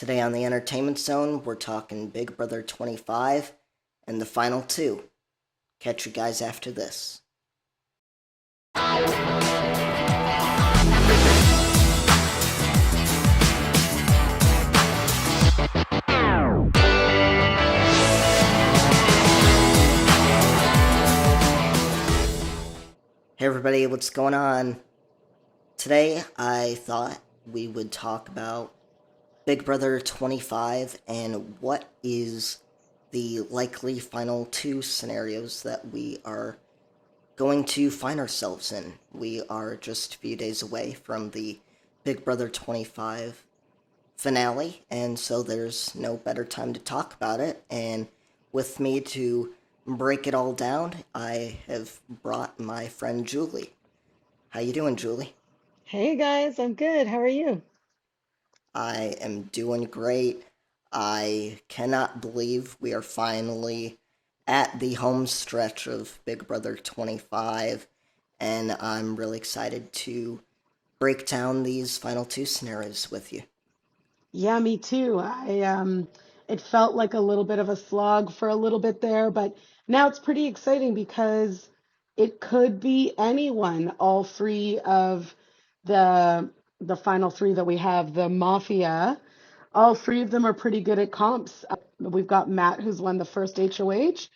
Today on the Entertainment Zone, we're talking Big Brother 25 and the final two. Catch you guys after this. Hey everybody, what's going on? Today I thought we would talk about Big Brother 25 and what is the likely final two scenarios that we are going to find ourselves in. We are just a few days away from the Big Brother 25 finale, and so there's no better time to talk about it. And with me to break it all down, I have brought my friend Julie. How you doing, Julie? Hey guys, I'm good. How are you? I am doing great. I cannot believe we are finally at the home stretch of Big Brother 25, and I'm really excited to break down these final two scenarios with you. Yeah, me too. It felt like a little bit of a slog for a little bit there, but now it's pretty exciting because it could be anyone. All three of the the final three that we have, the Mafia, all three of them are pretty good at comps. We've got Matt who's won the first HOH.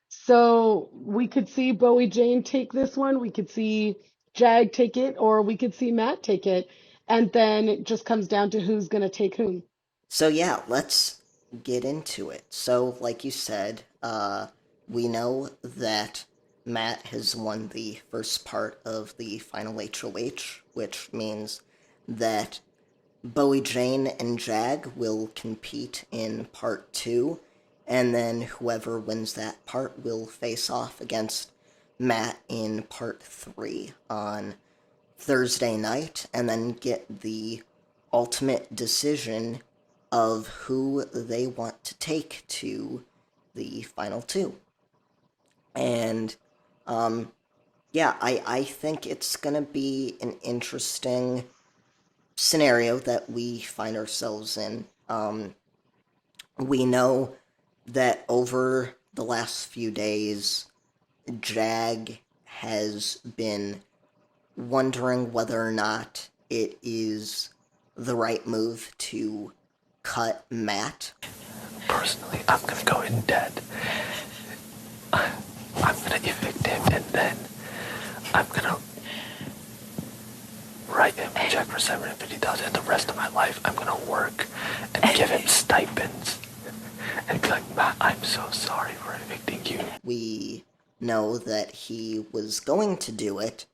So we could see Bowie Jane take this one, we could see Jag take it, or we could see Matt take it. And then it just comes down to who's going to take whom. So yeah, let's get into it. So, like you said, we know that Matt has won the first part of the final HOH, which means that Bowie Jane and Jag will compete in part two, and then whoever wins that part will face off against Matt in part three on Thursday night, and then get the ultimate decision of who they want to take to the final two. And yeah, I think it's going to be an interesting scenario that we find ourselves in. We know that over the last few days, Jag has been wondering whether or not it is the right move to cut Matt. Personally, I'm gonna go in debt. I'm gonna evict him and then I'm gonna write him a check for $750,000. The rest of my life, I'm gonna work and give him stipends and be like, Matt, I'm so sorry for evicting you. We know that he was going to do it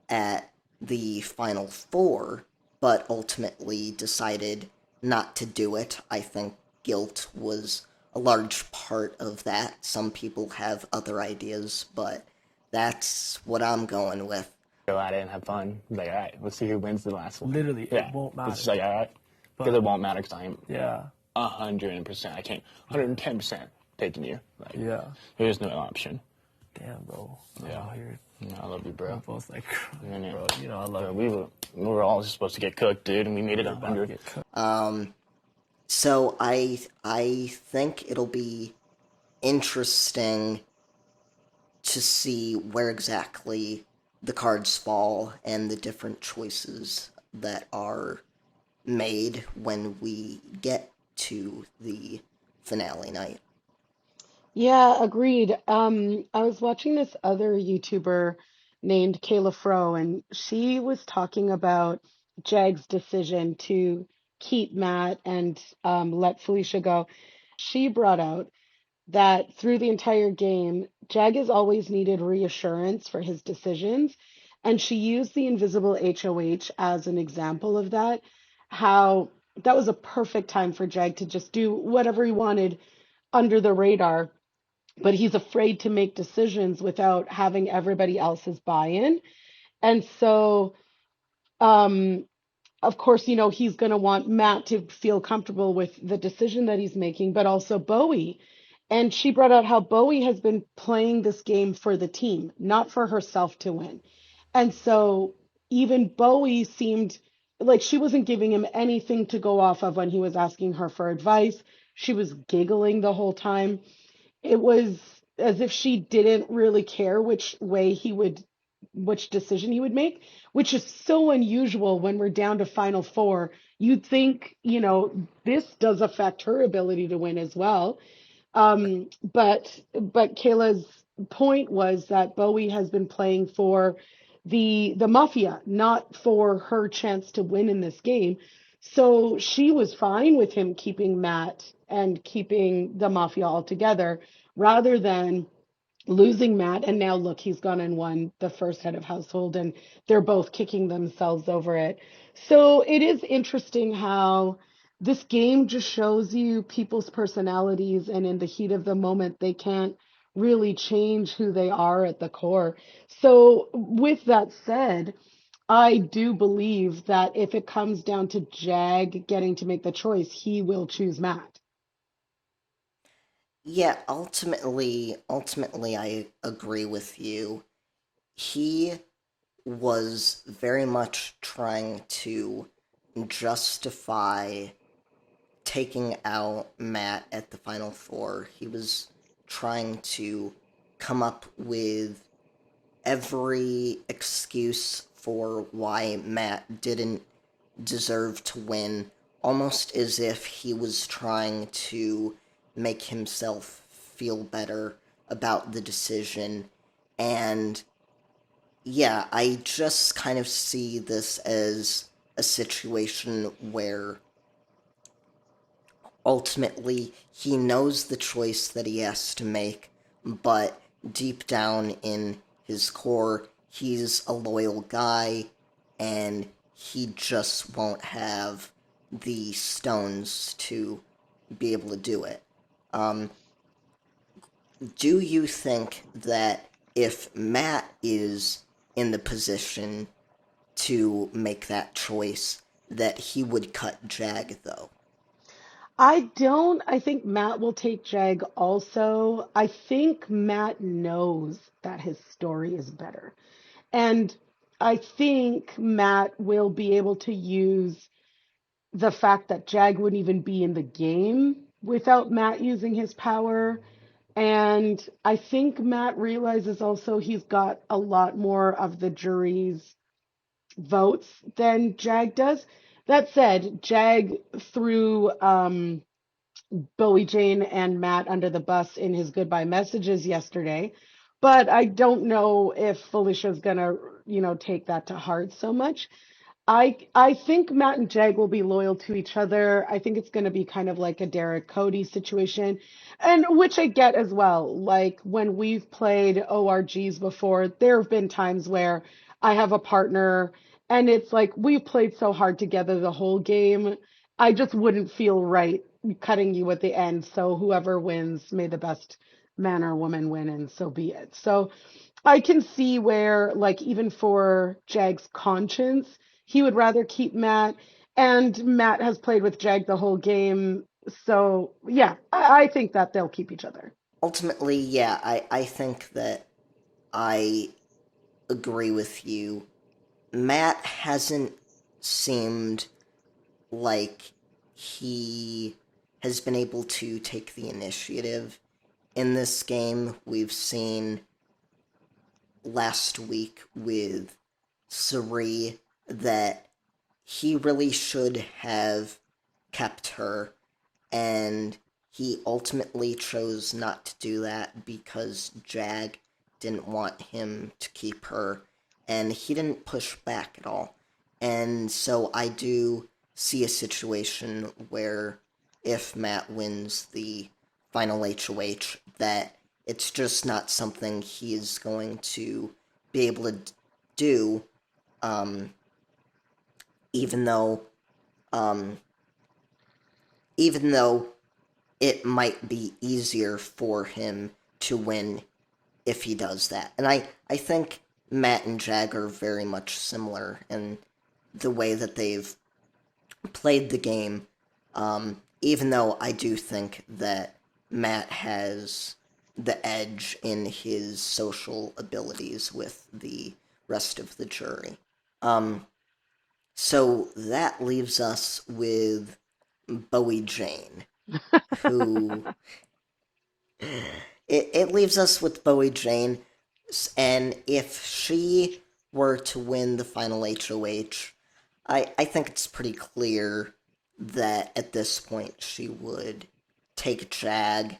at the final four, but ultimately decided not to do it. I think guilt was a large part of that. Some people have other ideas, but that's what I'm going with. Go at it and have fun. Like, all right, let's see who wins the last one. Literally, Yeah. it won't matter. It's just like, all right, because it won't matter because I'm Yeah, 100%. I can't 110% taking you. Like, yeah. there's no option. Damn, bro. Yeah. Out here, Yeah, I love you, we're bro. both like, Yeah, yeah. bro, you know, I So love we were all supposed to get cooked, dude, and we made it about to 100. get cooked. So I think it'll be interesting to see where exactly the cards fall and the different choices that are made when we get to the finale night. Yeah, agreed. I was watching this other YouTuber named Kayla Fro, and she was talking about Jag's decision to keep Matt and let Felicia go. She brought out that through the entire game, Jag has always needed reassurance for his decisions. And she used the invisible HOH as an example of that, how that was a perfect time for Jag to just do whatever he wanted under the radar, but he's afraid to make decisions without having everybody else's buy-in. And so, um, of course, he's going to want Matt to feel comfortable with the decision that he's making, but also Bowie. And she brought out how Bowie has been playing this game for the team, not for herself to win. And so even Bowie seemed like she wasn't giving him anything to go off of when he was asking her for advice. She was giggling the whole time. It was as if she didn't really care which decision he would make, which is so unusual when we're down to final four. You'd think, this does affect her ability to win as well. But Kayla's point was that Bowie has been playing for the mafia, not for her chance to win in this game. So she was fine with him keeping Matt and keeping the mafia all together rather than losing Matt. And now look, he's gone and won the first head of household, and they're both kicking themselves over it. So it is interesting how this game just shows you people's personalities, and in the heat of the moment, they can't really change who they are at the core. So, with that said, I do believe that if it comes down to Jag getting to make the choice, he will choose Matt. Yeah, ultimately, I agree with you. He was very much trying to justify taking out Matt at the Final Four. He was trying to come up with every excuse for why Matt didn't deserve to win, almost as if he was trying to make himself feel better about the decision. And yeah, I just kind of see this as a situation where ultimately he knows the choice that he has to make, but deep down in his core, he's a loyal guy and he just won't have the stones to be able to do it. Um, do you think that if Matt is in the position to make that choice, that he would cut Jag, though? I don't. I think Matt will take Jag also. I think Matt knows that his story is better. And I think Matt will be able to use the fact that Jag wouldn't even be in the game without Matt using his power. And I think Matt realizes also he's got a lot more of the jury's votes than Jag does. That said, Jag threw Bowie Jane and Matt under the bus in his goodbye messages yesterday. But I don't know if Felicia's gonna, take that to heart so much. I think Matt and Jeg will be loyal to each other. I think it's going to be kind of like a Derek Cody situation, and which I get as well. Like when we've played ORGs before, there have been times where I have a partner and it's like we've played so hard together the whole game. I just wouldn't feel right cutting you at the end. So whoever wins, may the best man or woman win, and so be it. So I can see where, like, even for Jag's conscience, he would rather keep Matt, and Matt has played with Jag the whole game. So, yeah, I think that they'll keep each other. Ultimately, yeah, I think that I agree with you. Matt hasn't seemed like he has been able to take the initiative in this game. We've seen last week with Cirie that he really should have kept her, and he ultimately chose not to do that because Jag didn't want him to keep her, and he didn't push back at all. And so I do see a situation where if Matt wins the final HOH, that it's just not something he is going to be able to do, um, even though um, even though it might be easier for him to win if he does that. And I think Matt and Jag are very much similar in the way that they've played the game, even though I do think that Matt has the edge in his social abilities with the rest of the jury. Um, So that leaves us with Bowie Jane, who it leaves us with Bowie Jane, and if she were to win the final HOH, I think it's pretty clear that at this point she would take Jag.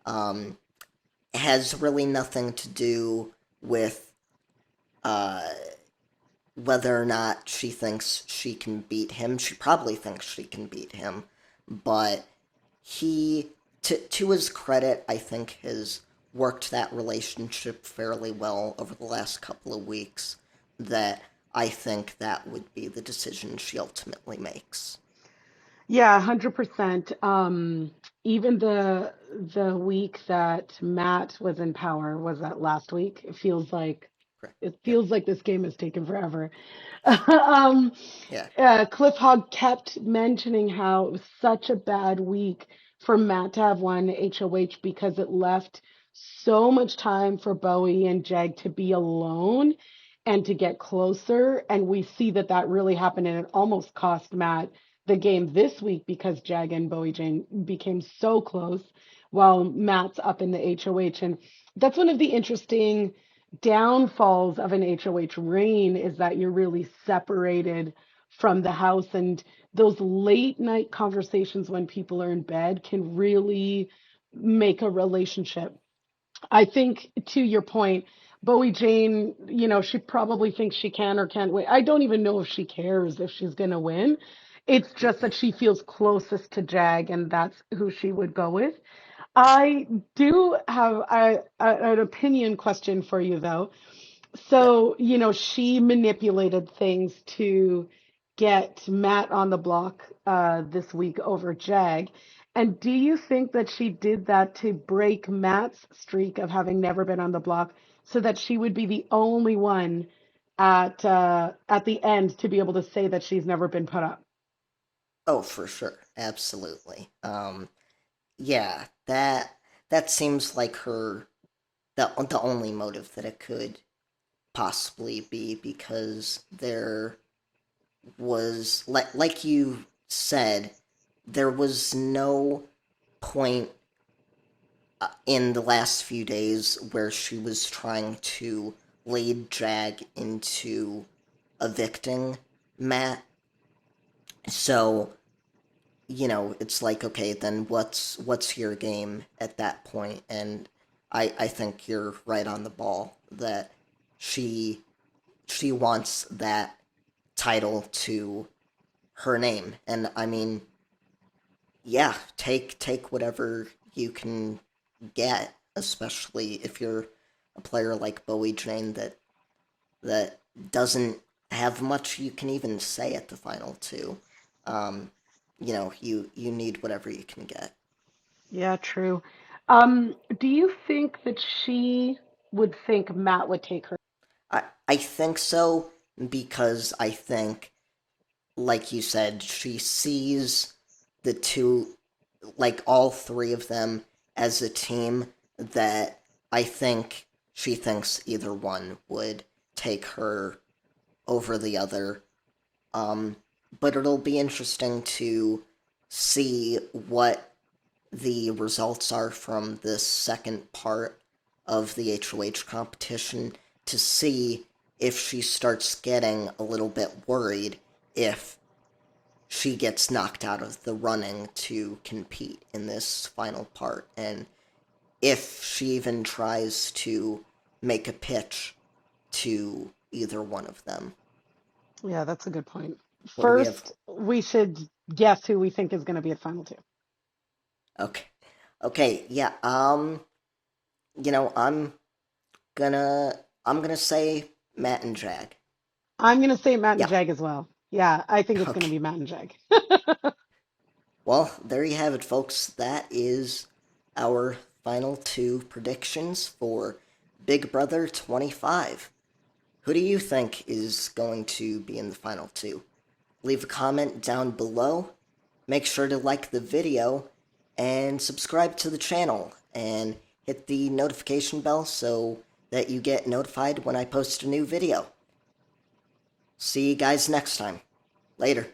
Um, has really nothing to do with uh, whether or not she thinks she can beat him. She probably thinks she can beat him, but he, to his credit, I think has worked that relationship fairly well over the last couple of weeks. That I think that would be the decision she ultimately makes. Yeah, 100%. Even the week that Matt was in power, was that last week? Correct. It Yep. feels like this game has taken forever. um, Yeah. Cliff Hogg kept mentioning how it was such a bad week for Matt to have won HOH because it left so much time for Bowie and Jeg to be alone and to get closer. And we see that that really happened, and it almost cost Matt the game this week because Jag and Bowie Jane became so close while Matt's up in the HOH. And that's one of the interesting downfalls of an HOH reign is that you're really separated from the house, and those late night conversations when people are in bed can really make a relationship. I think to your point, Bowie Jane, she probably thinks she can or can't win. I don't even know if she cares if she's going to win. It's just that she feels closest to Jag, and that's who she would go with. I do have an opinion question for you, though. Yep. So, she manipulated things to get Matt on the block this week over Jag. And do you think that she did that to break Matt's streak of having never been on the block so that she would be the only one at the end to be able to say that she's never been put up? Oh, for sure. Absolutely. Yeah, that seems like the only motive that it could possibly be, because there was, like you said, there was no point in the last few days where she was trying to lead Jag into evicting Matt. So, it's like, okay, then what's your game at that point? And I think you're right on the ball that she she wants that title to her name. And I mean, yeah, take whatever you can get, especially if you're a player like Bowie Jane that doesn't have much you can even say at the final two. Um, you need whatever you can get. Yeah, true. Do you think that she would think Matt would take her? I think so, because I think, like you said, she sees the two, like all three of them, as a team that I think she thinks either one would take her over the other. Um, but it'll be interesting to see what the results are from this second part of the HOH competition, to see if she starts getting a little bit worried if she gets knocked out of the running to compete in this final part, and if she even tries to make a pitch to either one of them. Yeah, that's a good point. What do we have? First, we should guess who we think is going to be at final two. Okay. Okay, yeah. I'm gonna say Matt and Jag. I'm going to say Matt and Yeah. Jag as well. Yeah, I think it's going to Okay. be Matt and Jag. Well, there you have it, folks. That is our final two predictions for Big Brother 25. Who do you think is going to be in the final two? Leave a comment down below. Make sure to like the video and subscribe to the channel and hit the notification bell so that you get notified when I post a new video. See you guys next time. Later.